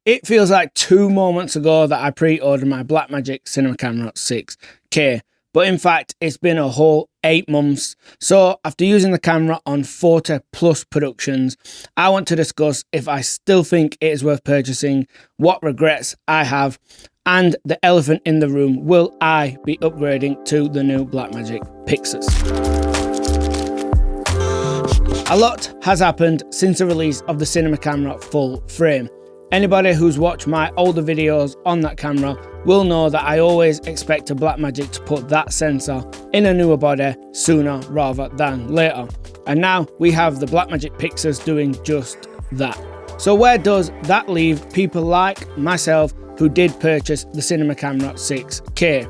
It feels like 2 moments ago that I pre-ordered my Blackmagic Cinema Camera 6K, but in fact it's been a whole 8 months. So after using the camera on 40 plus productions, I want to discuss if I still think it is worth purchasing, what regrets I have, and the elephant in the room, will I be upgrading to the new Blackmagic Pixels? A lot has happened since the release of the cinema camera full frame. Anybody who's watched my older videos on that camera will know that I always expect a Blackmagic to put that sensor in a newer body sooner rather than later. And now we have the Blackmagic Pixels doing just that. So where does that leave people like myself who did purchase the cinema camera 6K?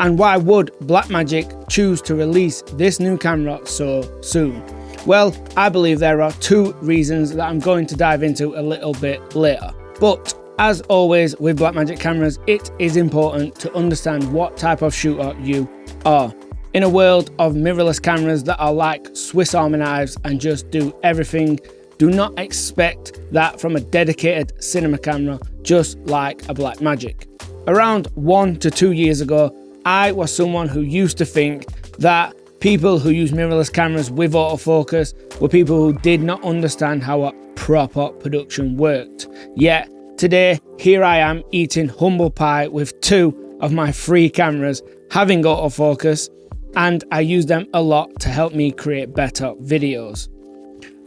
And why would Blackmagic choose to release this new camera so soon? Well, I believe there are 2 reasons that I'm going to dive into a little bit later. But as always with Blackmagic cameras, it is important to understand what type of shooter you are. In a world of mirrorless cameras that are like Swiss Army knives and just do everything, do not expect that from a dedicated cinema camera just like a Blackmagic. Around 1 to 2 years ago, I was someone who used to think that people who use mirrorless cameras with autofocus were people who did not understand how a proper production worked. Yet today, here I am eating humble pie with 2 of my free cameras having autofocus, and I use them a lot to help me create better videos.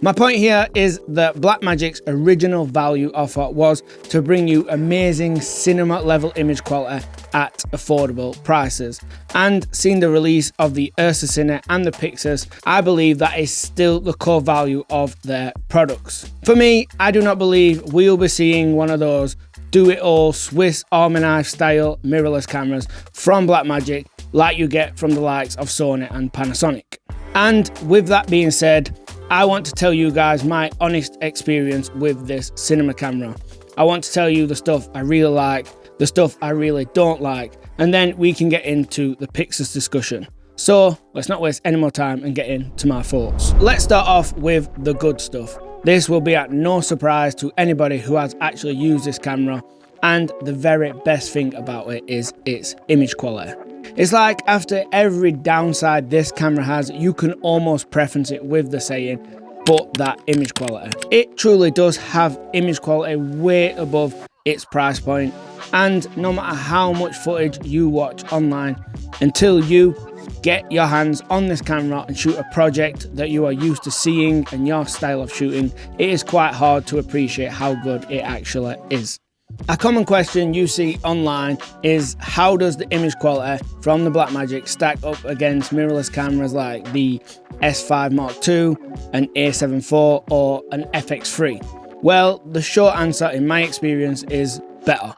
My point here is that Blackmagic's original value offer was to bring you amazing cinema level image quality at affordable prices. And seeing the release of the Ursa Cine and the Pixels, I believe that is still the core value of their products. For me, I do not believe we'll be seeing one of those do-it-all Swiss Army knife style mirrorless cameras from Blackmagic like you get from the likes of Sony and Panasonic. And with that being said, I want to tell you guys my honest experience with this cinema camera. I want to tell you the stuff I really like, the stuff I really don't like, and then we can get into the Pixels discussion. So let's not waste any more time and get into my thoughts. Let's start off with the good stuff. This will be at no surprise to anybody who has actually used this camera, and the very best thing about it is its image quality. It's like after every downside this camera has, you can almost preference it with the saying, but that image quality. It truly does have image quality way above its price point, and no matter how much footage you watch online, until you get your hands on this camera and shoot a project that you are used to seeing and your style of shooting, it is quite hard to appreciate how good it actually is. A common question you see online is, how does the image quality from the Blackmagic stack up against mirrorless cameras like the S5 Mark II, an A7 IV or an FX3? Well, the short answer in my experience is better.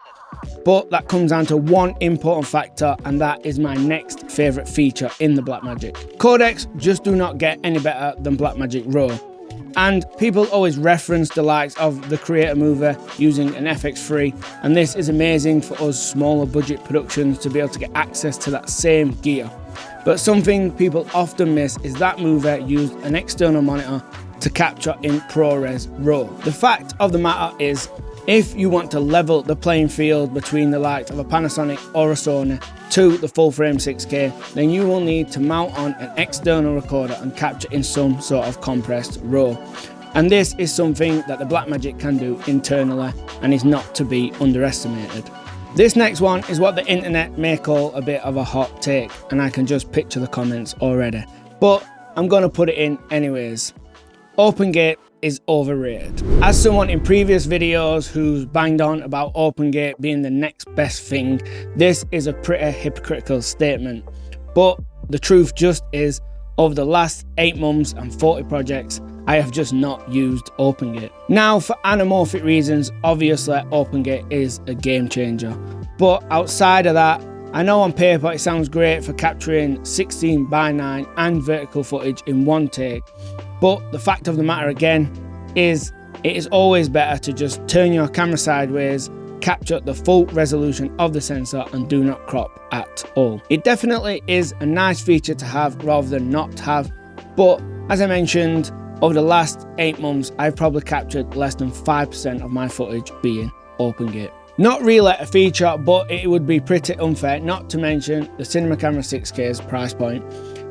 But that comes down to one important factor, and that is my next favourite feature in the Blackmagic. Codecs just do not get any better than Blackmagic RAW. And people always reference the likes of the Creator Mover using an FX3, and this is amazing for us smaller budget productions to be able to get access to that same gear. But something people often miss is that Mover used an external monitor to capture in ProRes RAW. The fact of the matter is, if you want to level the playing field between the likes of a Panasonic or a Sony to the full frame 6K, then you will need to mount on an external recorder and capture in some sort of compressed RAW. And this is something that the Blackmagic can do internally and is not to be underestimated. This next one is what the internet may call a bit of a hot take, and I can just picture the comments already. But I'm going to put it in anyways. OpenGate is overrated. As someone in previous videos who's banged on about OpenGate being the next best thing, this is a pretty hypocritical statement. But the truth just is, over the last 8 months and 40 projects, I have just not used OpenGate. Now, for anamorphic reasons, obviously OpenGate is a game changer. But outside of that, I know on paper it sounds great for capturing 16:9 and vertical footage in one take. But the fact of the matter again is, it is always better to just turn your camera sideways, capture the full resolution of the sensor and do not crop at all. It definitely is a nice feature to have rather than not have, but as I mentioned, over the last 8 months I've probably captured less than 5% of my footage being open gate. Not really a feature, but it would be pretty unfair not to mention the cinema camera 6K's price point.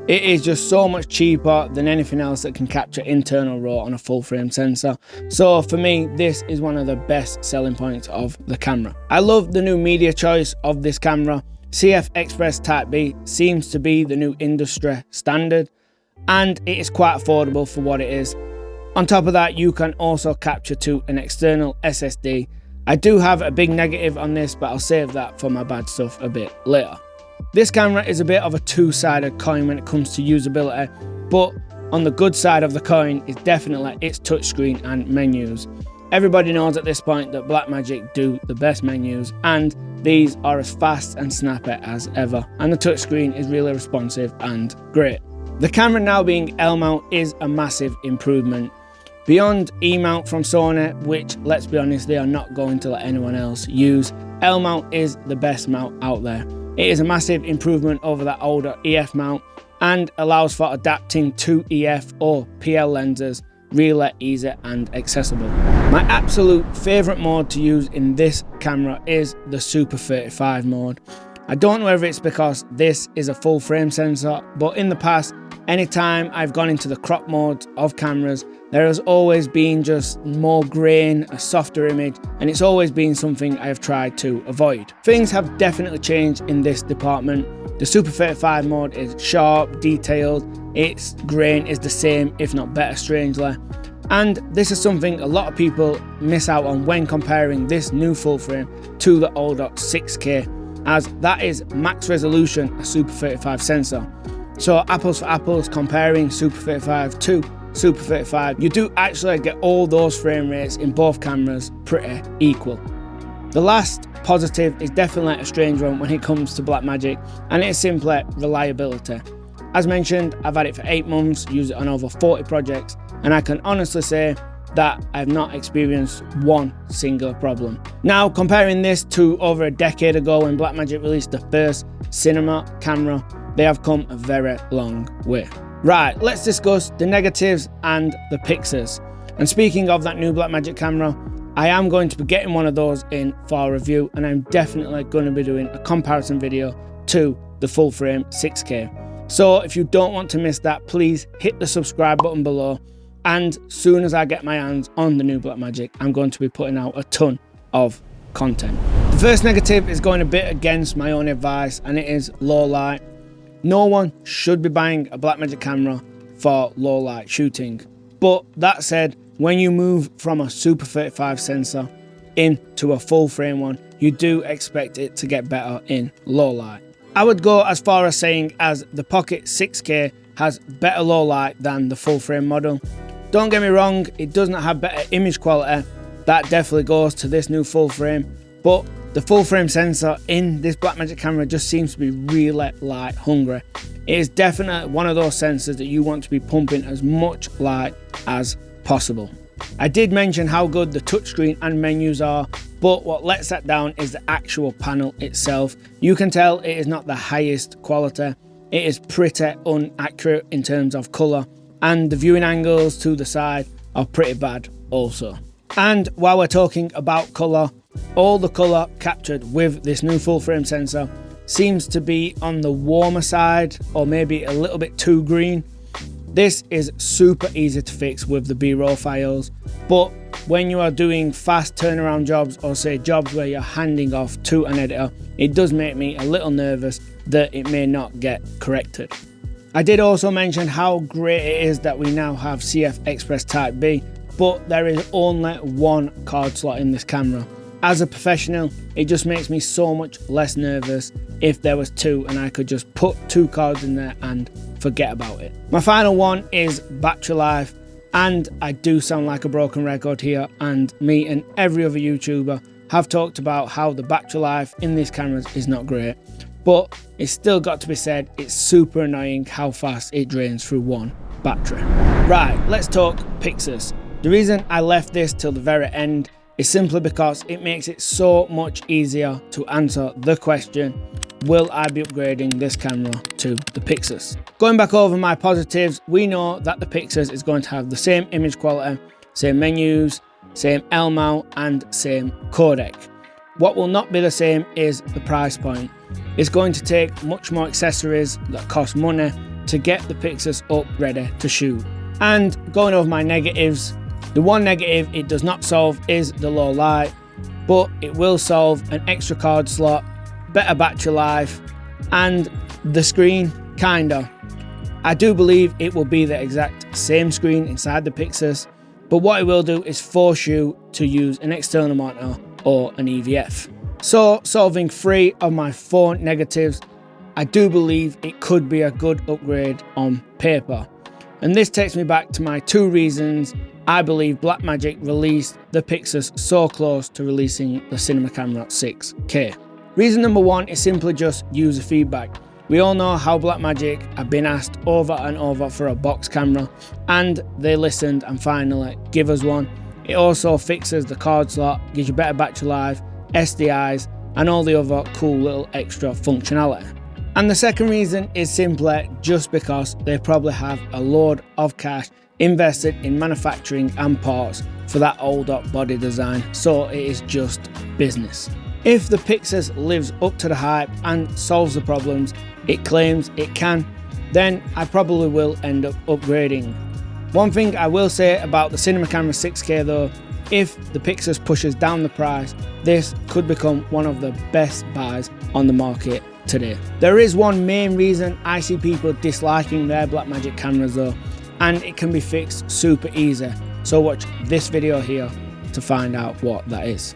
It is just so much cheaper than anything else that can capture internal RAW on a full frame sensor. So for me, this is one of the best selling points of the camera. I love the new media choice of this camera. CF Express Type B seems to be the new industry standard, and it is quite affordable for what it is. On top of that, you can also capture to an external SSD. I do have a big negative on this, but I'll save that for my bad stuff a bit later. This camera is a bit of a two-sided coin when it comes to usability, but on the good side of the coin is definitely its touchscreen and menus. Everybody knows at this point that Blackmagic do the best menus, and these are as fast and snappy as ever, and the touchscreen is really responsive and great. The camera now being L-mount is a massive improvement. Beyond E-mount from Sony, which, let's be honest, they are not going to let anyone else use, L-mount is the best mount out there. It is a massive improvement over that older EF mount and allows for adapting to EF or PL lenses really easy and accessible. My absolute favourite mode to use in this camera is the Super 35 mode. I don't know whether it's because this is a full frame sensor, but in the past, anytime I've gone into the crop mode of cameras, there has always been just more grain, a softer image, and it's always been something I have tried to avoid. Things have definitely changed in this department. The Super 35 mode is sharp, detailed, its grain is the same, if not better, strangely. And this is something a lot of people miss out on when comparing this new full frame to the older 6K, as that is max resolution, a Super 35 sensor. So apples for apples, comparing Super 35 to Super 35, you do actually get all those frame rates in both cameras pretty equal. The last positive is definitely a strange one when it comes to Blackmagic, and it's simply reliability. As mentioned, I've had it for 8 months, used it on over 40 projects, and I can honestly say that I have not experienced one single problem. Now, comparing this to over a decade ago when Blackmagic released the first cinema camera, they have come a very long way. Right, let's discuss the negatives and the pixels. And speaking of that new Blackmagic camera, I am going to be getting one of those in for review, and I'm definitely going to be doing a comparison video to the full frame 6K. So if you don't want to miss that, please hit the subscribe button below, and soon as I get my hands on the new Blackmagic, I'm going to be putting out a ton of content. The first negative is going a bit against my own advice, and it is low light. No one should be buying a Blackmagic camera for low light shooting. But that said, when you move from a Super 35 sensor into a full frame one, you do expect it to get better in low light. I would go as far as saying as the Pocket 6K has better low light than the full frame model. Don't get me wrong, it does not have better image quality. That definitely goes to this new full frame, but the full frame sensor in this Blackmagic camera just seems to be really light hungry. It is definitely one of those sensors that you want to be pumping as much light as possible. I did mention how good the touchscreen and menus are, but what lets that down is the actual panel itself. You can tell it is not the highest quality. It is pretty inaccurate in terms of colour, and the viewing angles to the side are pretty bad also. And while we're talking about colour, all the colour captured with this new full frame sensor seems to be on the warmer side, or maybe a little bit too green. This is super easy to fix with the B-roll files, but when you are doing fast turnaround jobs, or say jobs where you're handing off to an editor, it does make me a little nervous that it may not get corrected. I did also mention how great it is that we now have CF Express Type B, but there is only one card slot in this camera. As a professional, it just makes me so much less nervous if there was 2 and I could just put 2 cards in there and forget about it. My final one is battery life, and I do sound like a broken record here, and me and every other YouTuber have talked about how the battery life in these cameras is not great, but it's still got to be said, it's super annoying how fast it drains through one battery. Right, let's talk pixels. The reason I left this till the very end is simply because it makes it so much easier to answer the question, will I be upgrading this camera to the Pixels? Going back over my positives, we know that the Pixels is going to have the same image quality, same menus, same L mount and same codec. What will not be the same is the price point. It's going to take much more accessories that cost money to get the Pixus up ready to shoot. And going over my negatives, the one negative it does not solve is the low light, but it will solve an extra card slot, better battery life, and the screen, kinda. I do believe it will be the exact same screen inside the Pixus, but what it will do is force you to use an external monitor or an EVF. So, solving 3 of my 4 negatives, I do believe it could be a good upgrade on paper. And this takes me back to my 2 reasons I believe Blackmagic released the Pixus so close to releasing the Cinema Camera 6K. Reason number 1 is simply just user feedback. We all know how Blackmagic have been asked over and over for a box camera, and they listened and finally give us one. It also fixes the card slot, gives you better battery life, SDIs, and all the other cool little extra functionality. And the second reason is simply just because they probably have a load of cash invested in manufacturing and parts for that older body design, so it is just business. If the Pixus lives up to the hype and solves the problems it claims it can, then I probably will end up upgrading. One thing I will say about the Cinema Camera 6K though, if the Pixus pushes down the price, this could become one of the best buys on the market today. There is one main reason I see people disliking their Blackmagic cameras though, and it can be fixed super easy. So watch this video here to find out what that is.